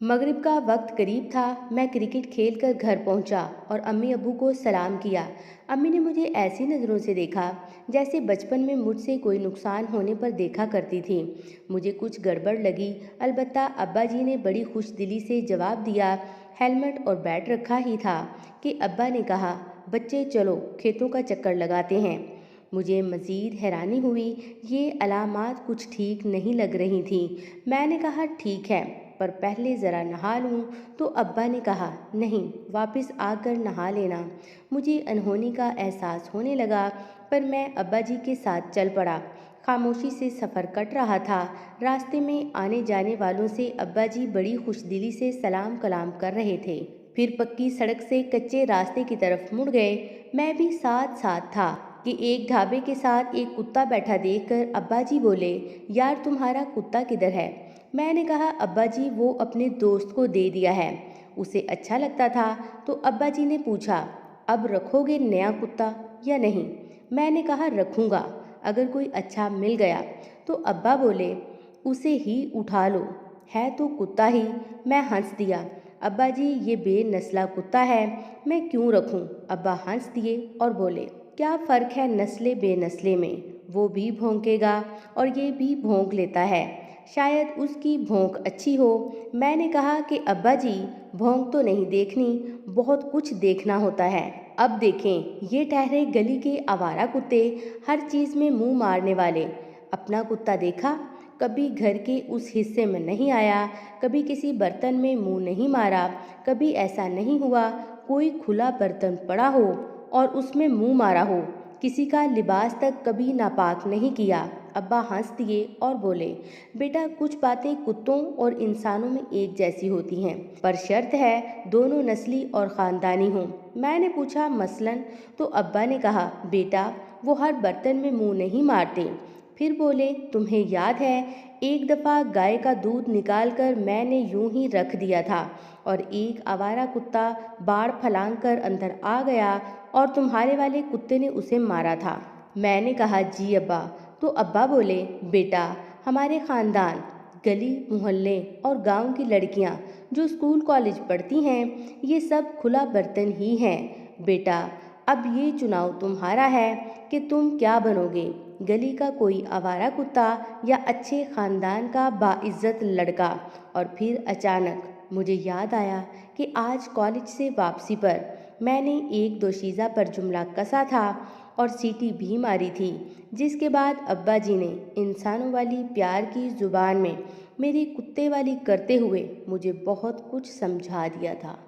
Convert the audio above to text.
मगरिब का वक्त करीब था। मैं क्रिकेट खेल कर घर पहुंचा और अम्मी अब्बू को सलाम किया। अम्मी ने मुझे ऐसी नज़रों से देखा जैसे बचपन में मुझसे कोई नुकसान होने पर देखा करती थी। मुझे कुछ गड़बड़ लगी। अलबत्ता अब्बा जी ने बड़ी खुश दिली से जवाब दिया। हेलमेट और बैट रखा ही था कि अब्बा ने कहा, बच्चे चलो खेतों का चक्कर लगाते हैं। मुझे मज़ीद हैरानी हुई। ये अलामात कुछ ठीक नहीं लग रही थी। मैंने कहा ठीक है, पर पहले ज़रा नहा लूँ। तो अब्बा ने कहा नहीं, वापस आकर नहा लेना। मुझे अनहोनी का एहसास होने लगा, पर मैं अब्बा जी के साथ चल पड़ा। खामोशी से सफ़र कट रहा था। रास्ते में आने जाने वालों से अब्बा जी बड़ी खुशदिली से सलाम कलाम कर रहे थे। फिर पक्की सड़क से कच्चे रास्ते की तरफ मुड़ गए। मैं भी साथ साथ था कि एक ढाबे के साथ एक कुत्ता बैठा देखकर अब्बा जी बोले, यार तुम्हारा कुत्ता किधर है? मैंने कहा, अब्बा जी वो अपने दोस्त को दे दिया है, उसे अच्छा लगता था। तो अब्बा जी ने पूछा, अब रखोगे नया कुत्ता या नहीं? मैंने कहा रखूँगा, अगर कोई अच्छा मिल गया। तो अब्बा बोले, उसे ही उठा लो, है तो कुत्ता ही। मैं हंस दिया, अब्बा जी ये बेनस्ला कुत्ता है, मैं क्यों रखूं? अब्बा हंस दिए और बोले, क्या फ़र्क है नस्ले बेनस्ले में? वो भी भौंकेगा और ये भी भौंक लेता है, शायद उसकी भौंक अच्छी हो। मैंने कहा कि अब्बा जी भौंक तो नहीं देखनी, बहुत कुछ देखना होता है। अब देखें ये ठहरे गली के आवारा कुत्ते, हर चीज़ में मुंह मारने वाले। अपना कुत्ता देखा? कभी घर के उस हिस्से में नहीं आया, कभी किसी बर्तन में मुंह नहीं मारा, कभी ऐसा नहीं हुआ कोई खुला बर्तन पड़ा हो और उसमें मुंह मारा हो, किसी का लिबास तक कभी नापाक नहीं किया। अब्बा हंस दिए और बोले, बेटा कुछ बातें कुत्तों और इंसानों में एक जैसी होती हैं, पर शर्त है दोनों नस्ली और ख़ानदानी हों। मैंने पूछा मसलन? तो अब्बा ने कहा, बेटा वो हर बर्तन में मुंह नहीं मारते। फिर बोले, तुम्हें याद है एक दफ़ा गाय का दूध निकाल कर मैंने यूं ही रख दिया था और एक आवारा कुत्ता बाड़ फलांग कर अंदर आ गया और तुम्हारे वाले कुत्ते ने उसे मारा था। मैंने कहा जी अब्बा। तो अब्बा बोले, बेटा हमारे ख़ानदान, गली मोहल्ले और गांव की लड़कियां जो स्कूल कॉलेज पढ़ती हैं, ये सब खुला बर्तन ही हैं। बेटा अब ये चुनाव तुम्हारा है कि तुम क्या बनोगे, गली का कोई आवारा कुत्ता या अच्छे ख़ानदान का बाइज़्ज़त लड़का। और फिर अचानक मुझे याद आया कि आज कॉलेज से वापसी पर मैंने एक दोशीज़ा पर जुमला कसा था और सीटी भी मारी थी, जिसके बाद अब्बा जी ने इंसानों वाली प्यार की ज़ुबान में मेरी कुत्ते वाली करते हुए मुझे बहुत कुछ समझा दिया था।